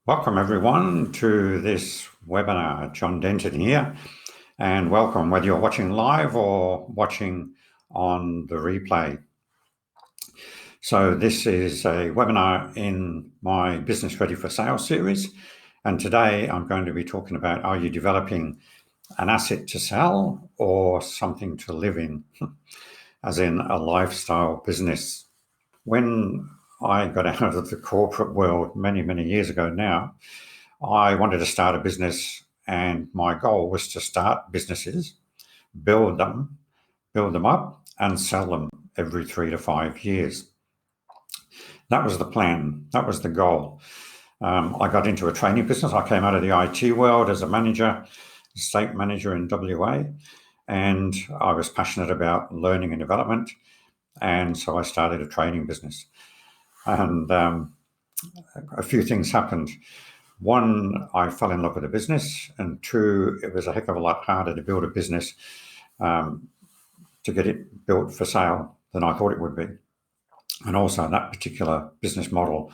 Welcome everyone to this webinar. John Denton here, and welcome whether you're watching live or watching on the replay. So this is a webinar in my Business Ready for Sale series, and today I'm going to be talking about, are you developing an asset to sell or something to live in, as in a lifestyle business? When I got out of the corporate world many years ago now, I wanted to start a business, and my goal was to start businesses, build them up, and sell them every 3 to 5 years. That was the plan. That was the goal. I got into a training business. I came out of the IT world as a manager, estate manager in WA, and I was passionate about learning and development. And so I started a training business. And a few things happened. One, I fell in love with the business, and two, it was a heck of a lot harder to build a business to get it built for sale than I thought it would be. And also that particular business model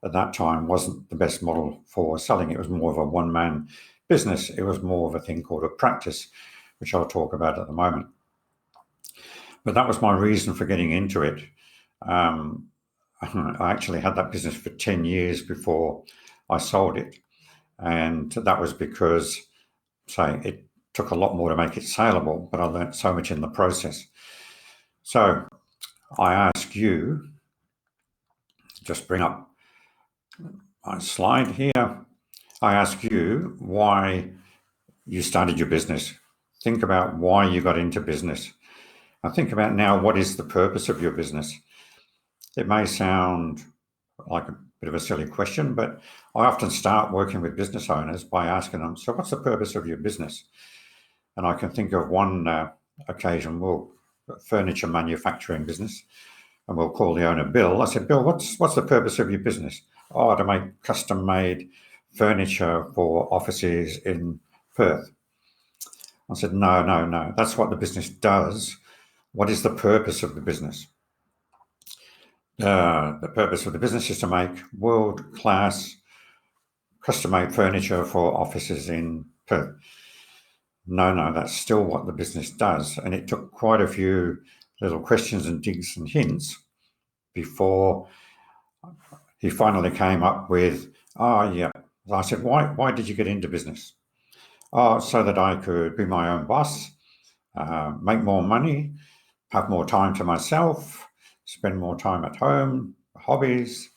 at that time wasn't the best model for selling. It was more of a one-man business. It was more of a thing called a practice, which I'll talk about at the moment. But that was my reason for getting into it. I actually had that business for 10 years before I sold it. And that was because, say, it took a lot more to make it saleable, but I learned so much in the process. So I ask you, just bring up my slide here. I ask you why you started your business. Think about why you got into business. Now think about now, what is the purpose of your business? It may sound like a bit of a silly question, but I often start working with business owners by asking them, so what's the purpose of your business? And I can think of one occasion, furniture manufacturing business, and we'll call the owner Bill. I said, Bill, what's the purpose of your business? Oh, to make custom-made furniture for offices in Perth. I said, no, that's what the business does. What is the purpose of the business? The purpose of the business is to make world-class custom-made furniture for offices in Perth. No, that's still what the business does. And it took quite a few little questions and digs and hints before he finally came up with, yeah. I said, why did you get into business? So that I could be my own boss, make more money, have more time to myself, spend more time at home, hobbies.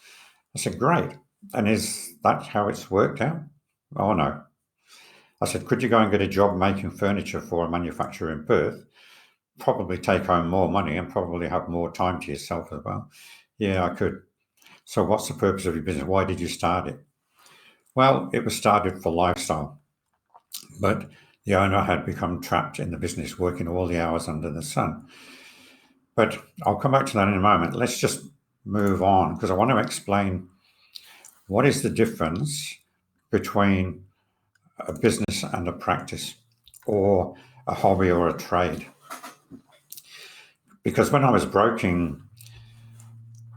I said, great. And is that how it's worked out? Oh, no. I said, could you go and get a job making furniture for a manufacturer in Perth? Probably take home more money and probably have more time to yourself as well. Yeah, I could. So what's the purpose of your business? Why did you start it? Well, it was started for lifestyle, but the owner had become trapped in the business, working all the hours under the sun. But I'll come back to that in a moment. Let's just move on, because I want to explain what is the difference between a business and a practice, or a hobby or a trade. Because when I was broking,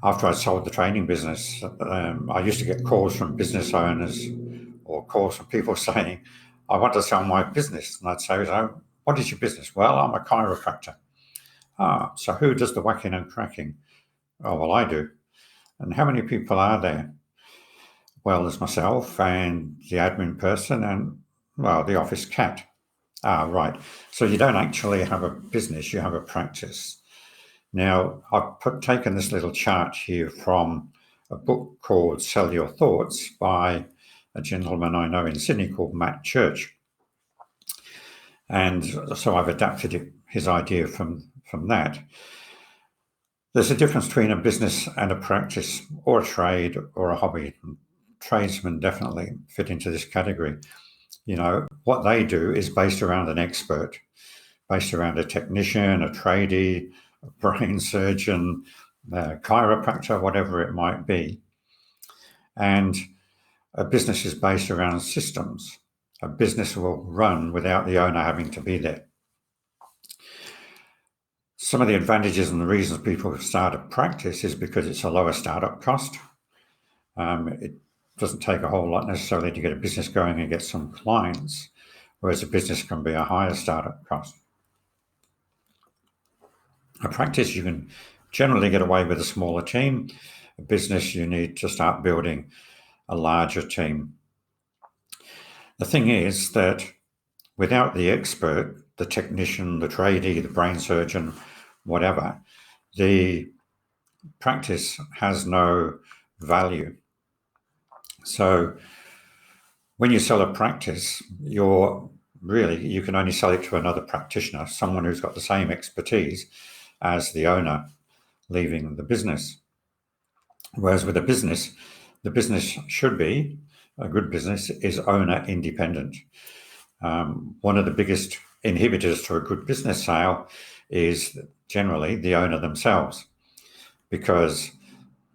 after I sold the training business, I used to get calls from business owners or calls from people saying, I want to sell my business. And I'd say, so what is your business? Well, I'm a chiropractor. So who does the whacking and cracking? Oh, well, I do. And how many people are there? Well, there's myself and the admin person and, well, the office cat. Right. So you don't actually have a business, you have a practice. Now, I've taken this little chart here from a book called Sell Your Thoughts by a gentleman I know in Sydney called Matt Church. And so I've adapted his idea from that. There's a difference between a business and a practice, or a trade or a hobby. Tradesmen definitely fit into this category. You know, what they do is based around an expert, based around a technician, a tradie, a brain surgeon, a chiropractor, whatever it might be. And a business is based around systems. A business will run without the owner having to be there. Some of the advantages and the reasons people start a practice is because it's a lower startup cost. It doesn't take a whole lot necessarily to get a business going and get some clients, whereas a business can be a higher startup cost. A practice, you can generally get away with a smaller team. A business, you need to start building a larger team. The thing is that without the expert, the technician, the tradie, the brain surgeon, whatever, the practice has no value. So when you sell a practice, you can only sell it to another practitioner, someone who's got the same expertise as the owner leaving the business. Whereas with a business, the business should be, a good business is owner independent. One of the biggest inhibitors to a good business sale is generally the owner themselves, because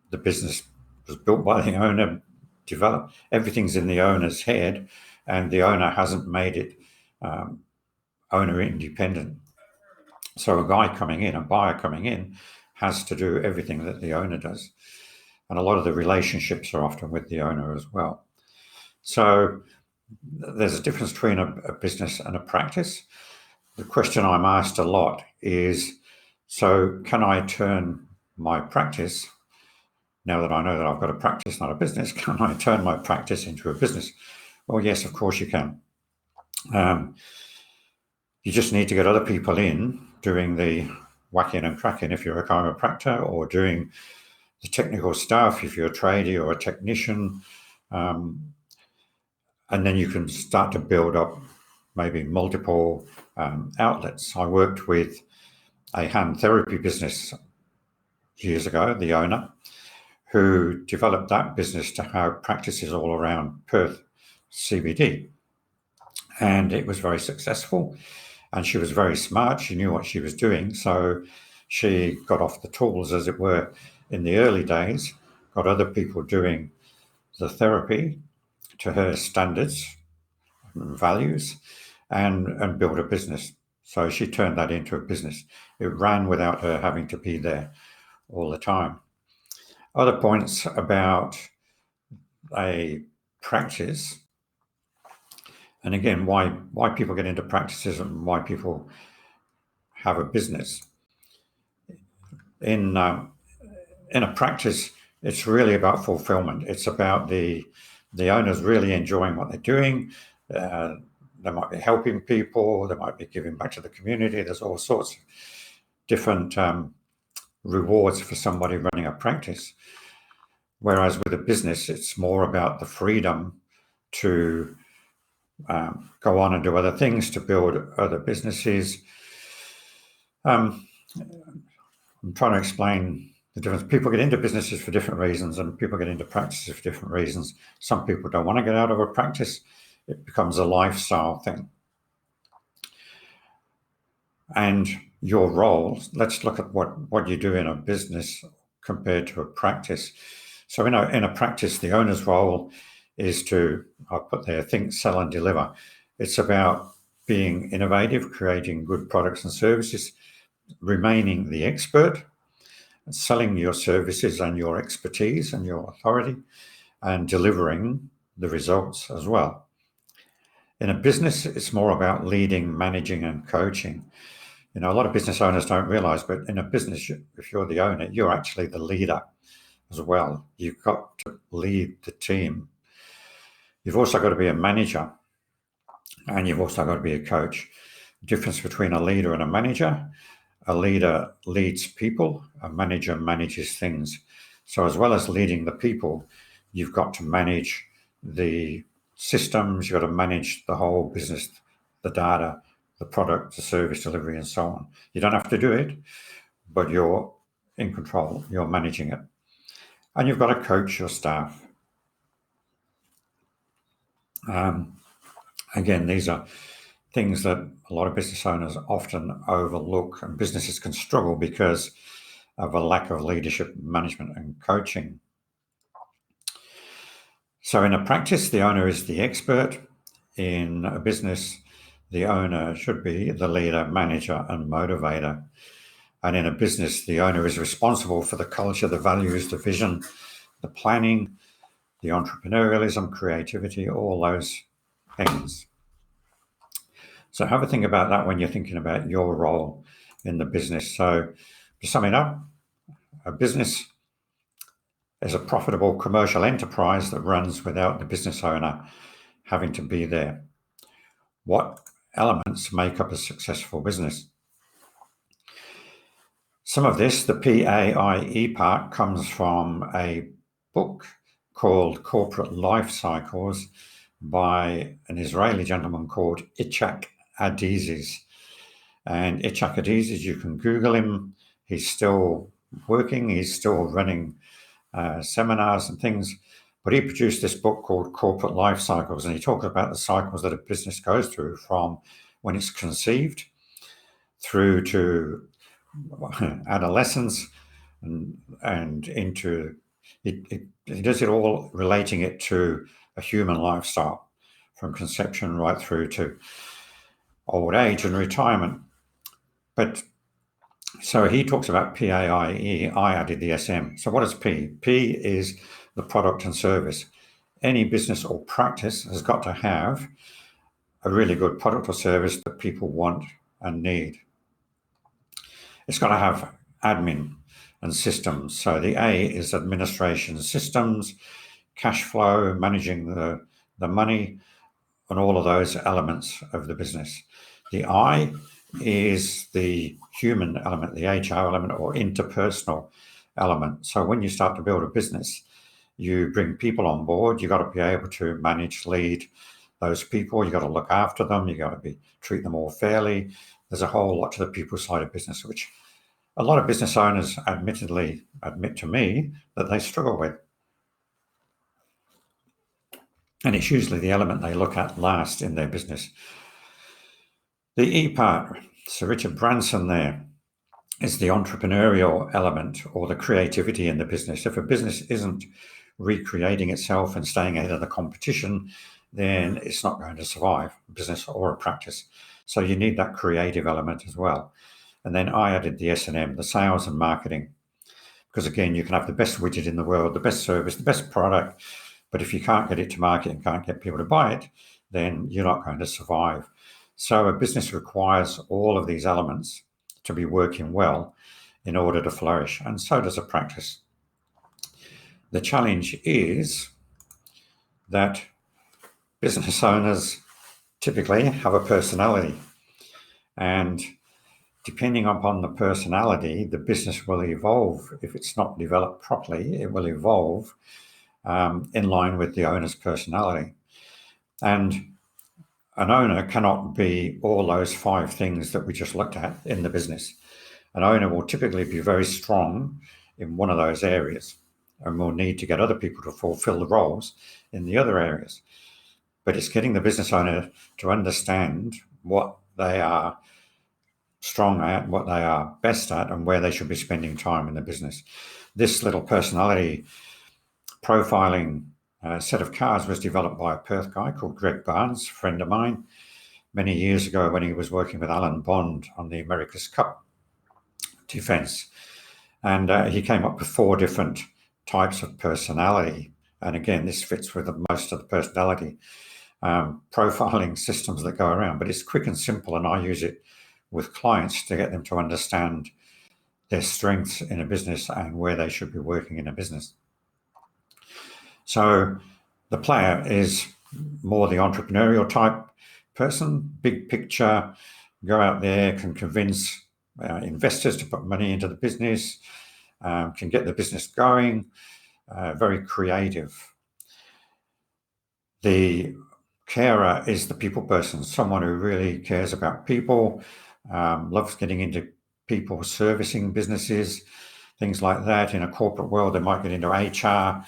the business was built by the owner, developed, everything's in the owner's head, and the owner hasn't made it owner independent. So a buyer coming in, has to do everything that the owner does. And a lot of the relationships are often with the owner as well. So there's a difference between a business and a practice. The question I'm asked a lot is, so can I turn my practice, now that I know that I've got a practice, not a business, can I turn my practice into a business? Well, yes, of course you can. You just need to get other people in doing the whacking and cracking if you're a chiropractor, or doing the technical stuff if you're a tradie or a technician. And then you can start to build up maybe multiple outlets. I worked with a hand therapy business years ago, the owner, who developed that business to have practices all around Perth CBD. And it was very successful. And she was very smart. She knew what she was doing. So she got off the tools, as it were, in the early days, got other people doing the therapy to her standards and values, and built a business. So she turned that into a business. It ran without her having to be there all the time. Other points about a practice, and again, why people get into practices and why people have a business. In a practice, it's really about fulfillment. It's about the owners really enjoying what they're doing. They might be helping people. They might be giving back to the community. There's all sorts of different rewards for somebody running a practice. Whereas with a business, it's more about the freedom to go on and do other things, to build other businesses. I'm trying to explain the difference. People get into businesses for different reasons, and people get into practices for different reasons. Some people don't want to get out of a practice. It becomes a lifestyle thing. And your role, let's look at what you do in a business compared to a practice. So in a practice, the owner's role is to, I'll put there, think, sell, and deliver. It's about being innovative, creating good products and services, remaining the expert, selling your services and your expertise and your authority, and delivering the results as well. In a business, it's more about leading, managing, and coaching. A lot of business owners don't realize, but in a business, if you're the owner, you're actually the leader as well. You've got to lead the team. You've also got to be a manager, and you've also got to be a coach. The difference between a leader and a manager: a leader leads people, a manager manages things. So as well as leading the people, you've got to manage the systems, you've got to manage the whole business, the data, the product, the service delivery, and so on. You don't have to do it, but you're in control, you're managing it. And you've got to coach your staff. Again, these are things that a lot of business owners often overlook, and businesses can struggle because of a lack of leadership, management, and coaching. So in a practice, the owner is the expert. In a business, the owner should be the leader, manager, and motivator. And in a business, the owner is responsible for the culture, the values, the vision, the planning, the entrepreneurialism, creativity, all those things. So have a think about that when you're thinking about your role in the business. So to sum it up, a business is a profitable commercial enterprise that runs without the business owner having to be there. What elements make up a successful business? Some of this, the PAIE part, comes from a book called Corporate Life Cycles by an Israeli gentleman called Itzhak Adizes. And Itzhak Adizes, you can Google him. He's still working. He's still running seminars and things. But he produced this book called Corporate Life Cycles, and he talks about the cycles that a business goes through from when it's conceived through to adolescence and into it does it all relating it to a human lifestyle from conception right through to old age and retirement. But so he talks about PAIE, I added the SM. So what is P? P is the product and service. Any business or practice has got to have a really good product or service that people want and need. It's got to have admin and systems. So the A is administration systems, cash flow, managing the money, and all of those elements of the business. The I is the human element, the HR element or interpersonal element. So when you start to build a business, you bring people on board, you've got to be able to manage, lead those people, you've got to look after them, you've got to treat them all fairly. There's a whole lot to the people side of business, which a lot of business owners admittedly admit to me that they struggle with. And it's usually the element they look at last in their business. The E part, Sir Richard Branson there, is the entrepreneurial element or the creativity in the business. If a business isn't recreating itself and staying ahead of the competition, then it's not going to survive, a business or a practice. So you need that creative element as well. And then I added the S&M, the sales and marketing, because again, you can have the best widget in the world, the best service, the best product, but if you can't get it to market and can't get people to buy it, then you're not going to survive. So a business requires all of these elements to be working well in order to flourish, and so does a practice. The challenge is that business owners typically have a personality, and depending upon the personality, the business will evolve. If it's not developed properly, it will evolve in line with the owner's personality. And an owner cannot be all those 5 things that we just looked at in the business. An owner will typically be very strong in one of those areas and will need to get other people to fulfill the roles in the other areas. But it's getting the business owner to understand what they are strong at, what they are best at, and where they should be spending time in the business. This little personality profiling set of cards was developed by a Perth guy called Greg Barnes, a friend of mine, many years ago when he was working with Alan Bond on the America's Cup defense. And he came up with 4 different types of personality. And again, this fits with most of the personality profiling systems that go around. But it's quick and simple, and I use it with clients to get them to understand their strengths in a business and where they should be working in a business. So the player is more the entrepreneurial type person, big picture, go out there, can convince investors to put money into the business, can get the business going, very creative. The carer is the people person, someone who really cares about people, loves getting into people servicing businesses, things like that. In a corporate world, they might get into HR,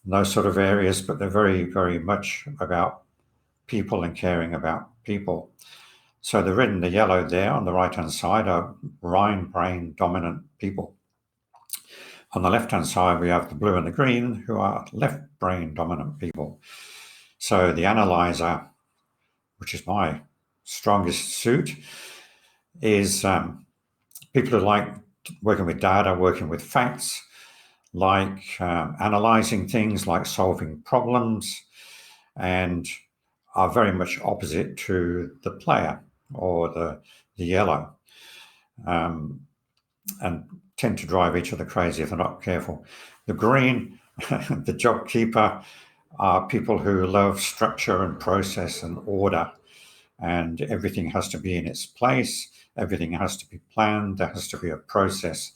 those sort of areas, but they're very, very much about people and caring about people. So the red and the yellow there on the right-hand side are right brain dominant people. On the left-hand side, we have the blue and the green, who are left brain dominant people. So the analyzer, which is my strongest suit, is people who like working with data, working with facts, like analyzing things, like solving problems, and are very much opposite to the player or the yellow, and tend to drive each other crazy if they're not careful. The green, the job keeper, are people who love structure and process and order, and everything has to be in its place, everything has to be planned, there has to be a process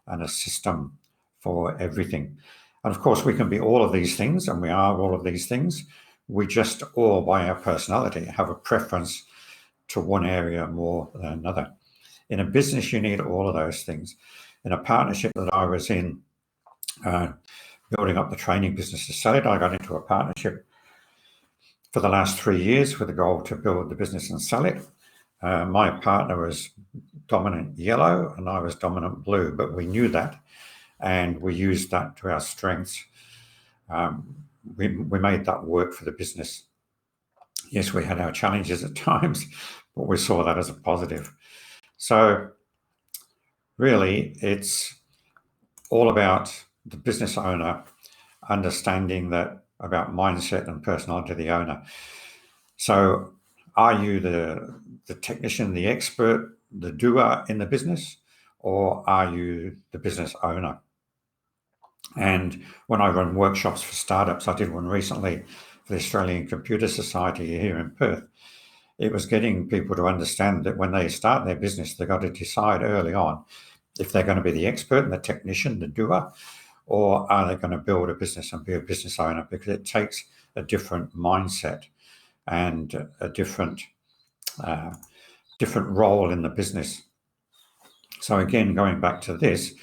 and a system for everything. And of course, we can be all of these things, and we are all of these things. We just all, by our personality, have a preference to one area more than another. In a business, you need all of those things. In a partnership that I was in, building up the training business to sell it, I got into a partnership for the last 3 years with the goal to build the business and sell it. My partner was dominant yellow and I was dominant blue, but we knew that and we used that to our strengths. We made that work for the business. Yes, we had our challenges at times, but we saw that as a positive. So really, it's all about the business owner understanding that about mindset and personality of the owner. So are you the technician, the expert, the doer in the business, or are you the business owner? And when I run workshops for startups, I did one recently for the Australian Computer Society here in Perth. It was getting people to understand that when they start their business, they've got to decide early on if they're going to be the expert and the technician, the doer, or are they going to build a business and be a business owner? Because it takes a different mindset and a different role in the business. So again, going back to this,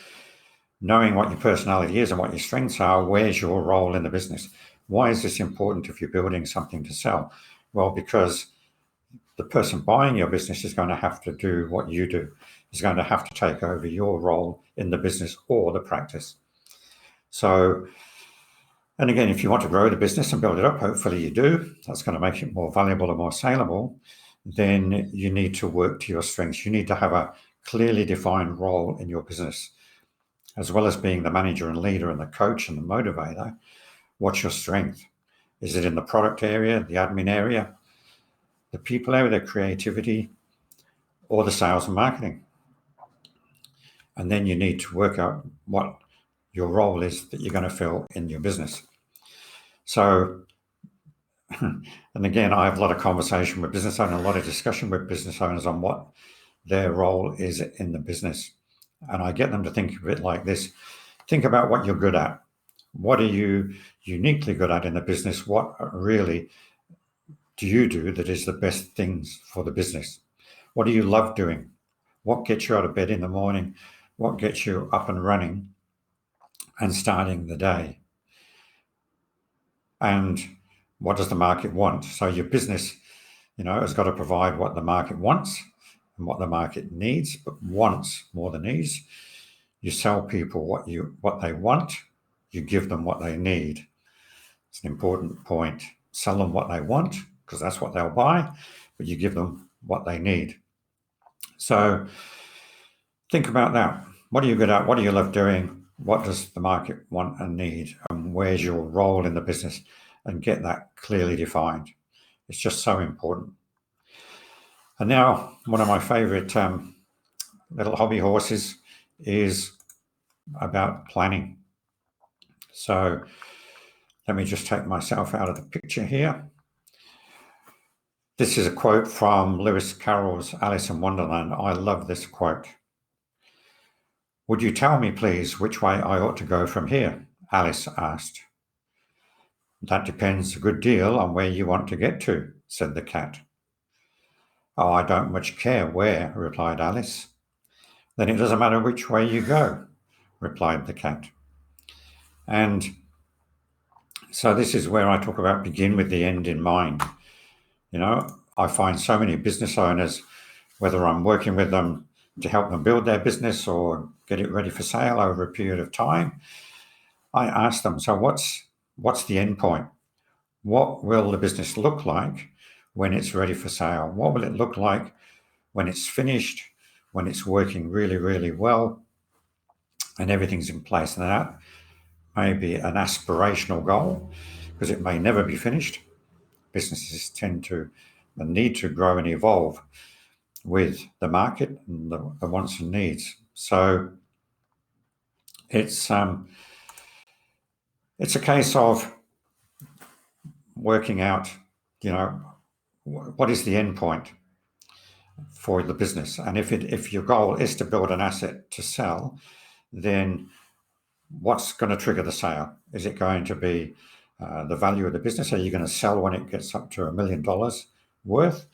knowing what your personality is and what your strengths are, where's your role in the business? Why is this important if you're building something to sell? Well, because the person buying your business is going to have to do what you do. Is going to have to take over your role in the business or the practice. So, and again, if you want to grow the business and build it up, hopefully you do, that's going to make it more valuable and more saleable, then you need to work to your strengths. You need to have a clearly defined role in your business. As well as being the manager and leader and the coach and the motivator, what's your strength? Is it in the product area, the admin area, the people area, the creativity, or the sales and marketing? And then you need to work out what your role is that you're going to fill in your business. So, and again, I have a lot of conversation with business owners, a lot of discussion with business owners on what their role is in the business. And I get them to think of it like this. Think about what you're good at. What are you uniquely good at in the business? What really do you do that is the best things for the business? What do you love doing? What gets you out of bed in the morning? What gets you up and running and starting the day? And what does the market want? So your business, has got to provide what the market wants and what the market needs, but wants more than needs. You sell people what they want. You give them what they need. It's an important point. Sell them what they want because that's what they'll buy, but you give them what they need. So think about that. What are you good at? What do you love doing? What does the market want and need? And where's your role in the business? And get that clearly defined. It's just so important. And now, one of my favorite little hobby horses is about planning. So let me just take myself out of the picture here. This is a quote from Lewis Carroll's Alice in Wonderland. I love this quote. "Would you tell me, please, which way I ought to go from here?" Alice asked. "That depends a good deal on where you want to get to," said the cat. "Oh, I don't much care where," replied Alice. "Then it doesn't matter which way you go," replied the cat. And so this is where I talk about begin with the end in mind. I find so many business owners, whether I'm working with them to help them build their business or get it ready for sale over a period of time, I ask them, so what's the end point? What will the business look like when it's ready for sale? What will it look like when it's finished, when it's working really, really well and everything's in place? And maybe an aspirational goal, because it may never be finished. Businesses tend to need to grow and evolve with the market and the wants and needs. So it's a case of working out, what is the end point for the business, and if your goal is to build an asset to sell, then what's going to trigger the sale? Is it going to be the value of the business? Are you going to sell when it gets up to $1 million worth,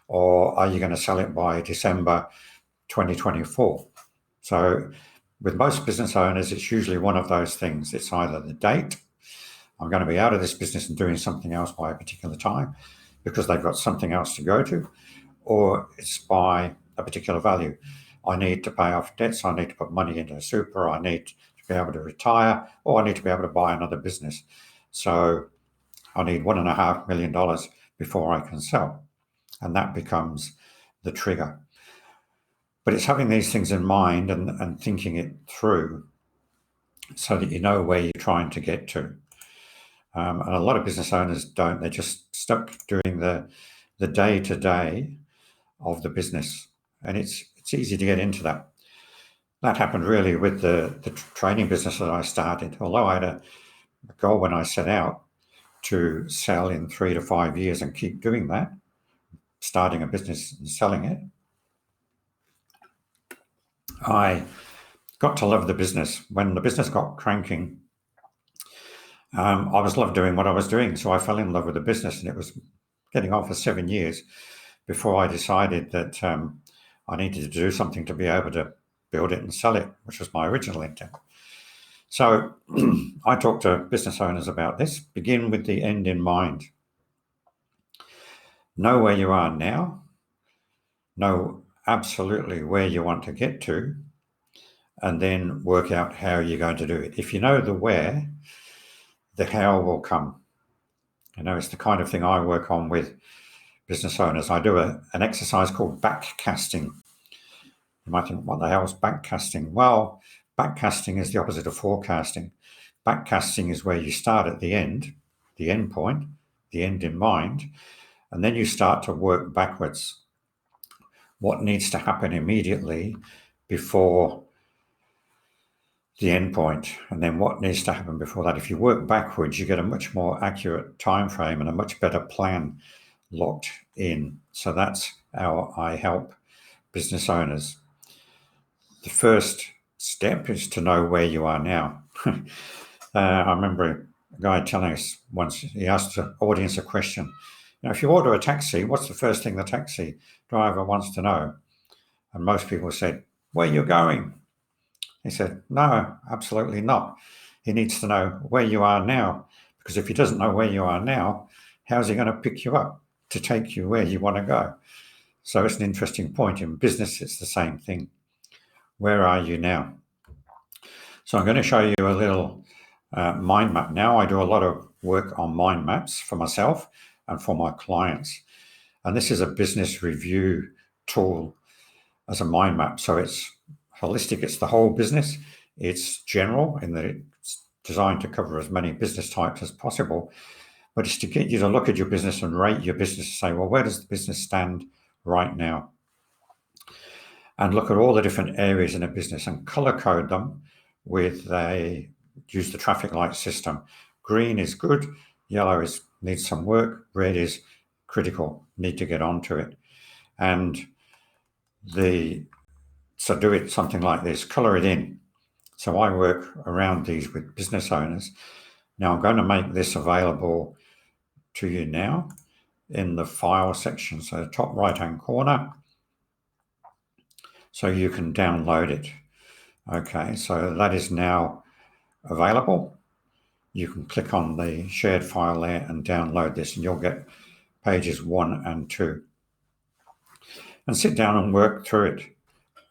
or are you going to sell it by December 2024? So with most business owners, it's usually one of those things. It's either the date, I'm going to be out of this business and doing something else by a particular time because they've got something else to go to, or it's by a particular value. I need to pay off debts, I need to put money into a super, I need to be able to retire, or I need to be able to buy another business. So I need $1.5 million before I can sell. And that becomes the trigger. But it's having these things in mind and thinking it through so that you know where you're trying to get to. And a lot of business owners don't. They're just stuck doing the day-to-day of the business. And it's easy to get into that. That happened really with the training business that I started. Although I had a goal when I set out to sell in 3 to 5 years and keep doing that, starting a business and selling it, I got to love the business. When the business got cranking, I was loved doing what I was doing. So I fell in love with the business, and it was getting on for 7 years before I decided that I needed to do something to be able to build it and sell it, which was my original intent. So I talk to business owners about this. Begin with the end in mind. Know where you are now. Know absolutely where you want to get to, and then work out how you're going to do it. If you know the where, the how will come. It's the kind of thing I work on with business owners. I do an exercise called backcasting. You might think, what the hell is backcasting? Well, backcasting is the opposite of forecasting. Backcasting is where you start at the end point, the end in mind, and then you start to work backwards. What needs to happen immediately before the end point, and then what needs to happen before that. If you work backwards, you get a much more accurate time frame and a much better plan locked in. So that's how I help business owners. The first step is to know where you are now. I remember a guy telling us once, he asked the audience a question. If you order a taxi, what's the first thing the taxi driver wants to know? And most people said, where you're going. He said, no, absolutely not. He needs to know where you are now, because if he doesn't know where you are now, how's he going to pick you up to take you where you want to go? So it's an interesting point. In business, it's the same thing. Where are you now? So I'm going to show you a little mind map now. I do a lot of work on mind maps for myself and for my clients. And this is a business review tool as a mind map. So it's holistic, it's the whole business. It's general in that it's designed to cover as many business types as possible. But it's to get you to look at your business and rate your business and say, well, where does the business stand right now? And look at all the different areas in a business and color code them with use the traffic light system. Green is good, yellow needs some work, red is critical, need to get onto it. And so do it something like this, color it in. So I work around these with business owners. Now I'm going to make this available to you now in the file section, so top right-hand corner, so you can download it. Okay, so that is now available. You can click on the shared file there and download this, and you'll get pages 1 and 2. And sit down and work through it,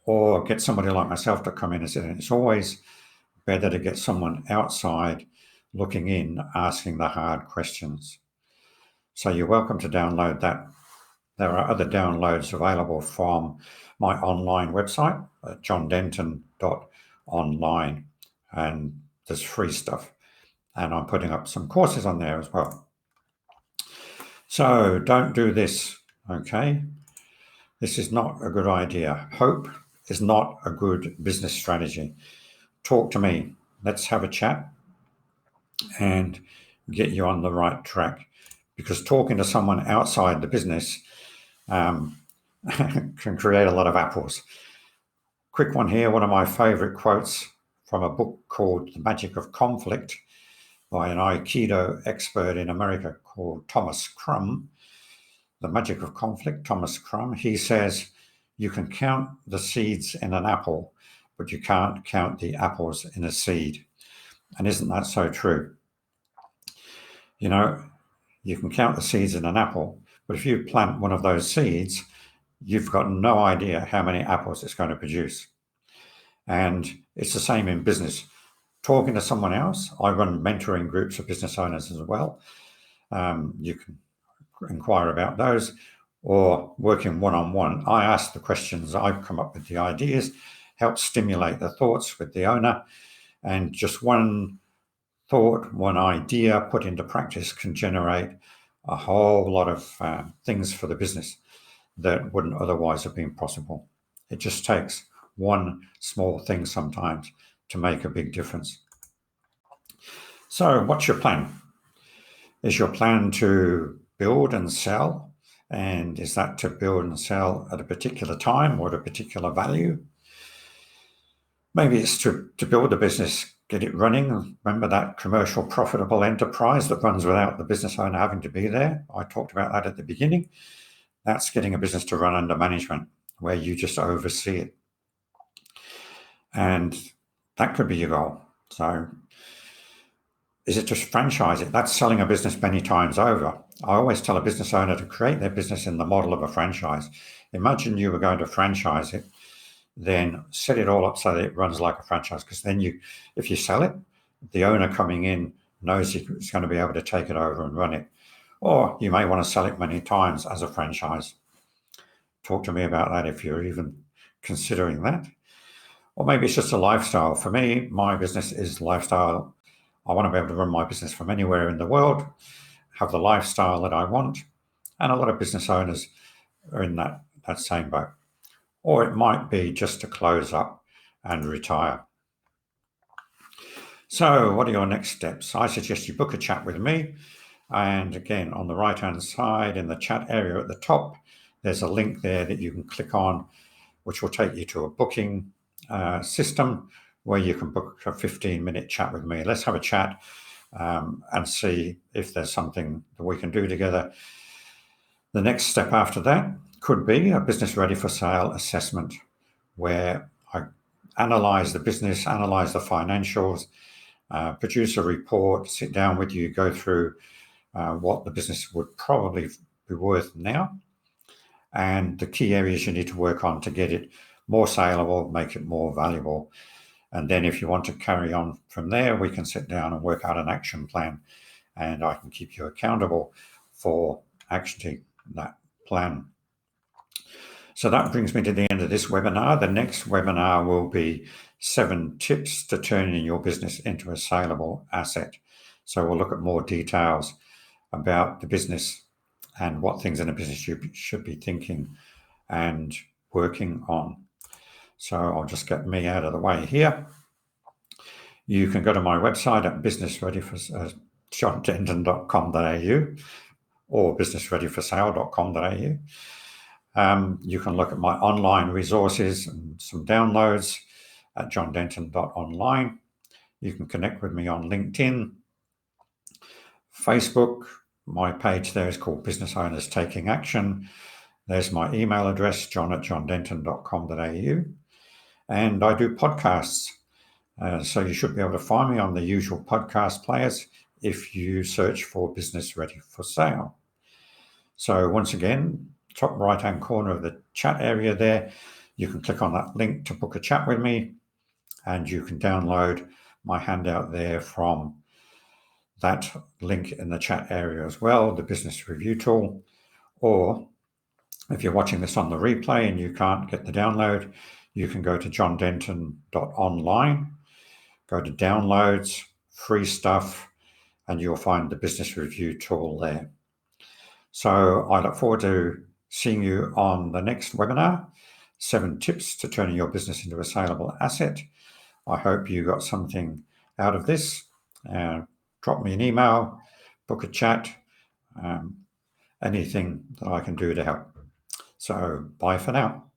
or get somebody like myself to come in and sit in. It's always better to get someone outside looking in, asking the hard questions. So you're welcome to download that. There are other downloads available from my online website, johndenton.online, and there's free stuff And I'm putting up some courses on there as well. So don't do this, okay? This is not a good idea. Hope is not a good business strategy. Talk to me. Let's have a chat and get you on the right track. Because talking to someone outside the business can create a lot of apples. Quick one here, one of my favorite quotes from a book called The Magic of Conflict by an Aikido expert in America called Thomas Crum. The Magic of Conflict, Thomas Crum. He says, you can count the seeds in an apple, but you can't count the apples in a seed. And isn't that so true? You know, you can count the seeds in an apple, but if you plant one of those seeds, you've got no idea how many apples it's going to produce. And it's the same in business. Talking to someone else, I run mentoring groups of business owners as well. You can inquire about those, or working one-on-one. I ask the questions, I've come up with the ideas, help stimulate the thoughts with the owner, and just one thought, one idea put into practice can generate a whole lot of things for the business that wouldn't otherwise have been possible. It just takes one small thing sometimes to make a big difference. So what's your plan? Is your plan to build and sell? And is that to build and sell at a particular time or at a particular value? Maybe it's to build a business, get it running. Remember that commercial profitable enterprise that runs without the business owner having to be there? I talked about that at the beginning. That's getting a business to run under management where you just oversee it. And that could be your goal. So is it just franchise it? That's selling a business many times over. I always tell a business owner to create their business in the model of a franchise. Imagine you were going to franchise it, then set it all up so that it runs like a franchise, because then if you sell it, the owner coming in knows he's going to be able to take it over and run it. Or you may want to sell it many times as a franchise. Talk to me about that if you're even considering that. Or maybe it's just a lifestyle. For me, my business is lifestyle. I want to be able to run my business from anywhere in the world, have the lifestyle that I want. And a lot of business owners are in that same boat. Or it might be just to close up and retire. So what are your next steps? I suggest you book a chat with me. And again, on the right-hand side in the chat area at the top, there's a link there that you can click on, which will take you to a booking system where you can book a 15-minute chat with me. Let's have a chat and see if there's something that we can do together. The next step after that could be a business ready for sale assessment, where I analyze the business, analyze the financials, produce a report, sit down with you, go through what the business would probably be worth now, and the key areas you need to work on to get it more saleable, make it more valuable. And then if you want to carry on from there, we can sit down and work out an action plan, and I can keep you accountable for actually that plan. So that brings me to the end of this webinar. The next webinar will be 7 tips to turning your business into a saleable asset. So we'll look at more details about the business and what things in a business you should be thinking and working on. So I'll just get me out of the way here. You can go to my website at businessreadyforjohndenton.com.au or businessreadyforsale.com.au. You can look at my online resources and some downloads at johndenton.online. You can connect with me on LinkedIn, Facebook. My page there is called Business Owners Taking Action. There's my email address, john@johndenton.com.au. And I do podcasts. So you should be able to find me on the usual podcast players if you search for Business Ready for Sale. So once again, top right-hand corner of the chat area there, you can click on that link to book a chat with me, and you can download my handout there from that link in the chat area as well, the business review tool. Or if you're watching this on the replay and you can't get the download, you can go to johndenton.online, go to downloads, free stuff, and you'll find the business review tool there. So I look forward to seeing you on the next webinar, 7 tips to turning your business into a saleable asset. I hope you got something out of this. Drop me an email, book a chat, anything that I can do to help. So bye for now.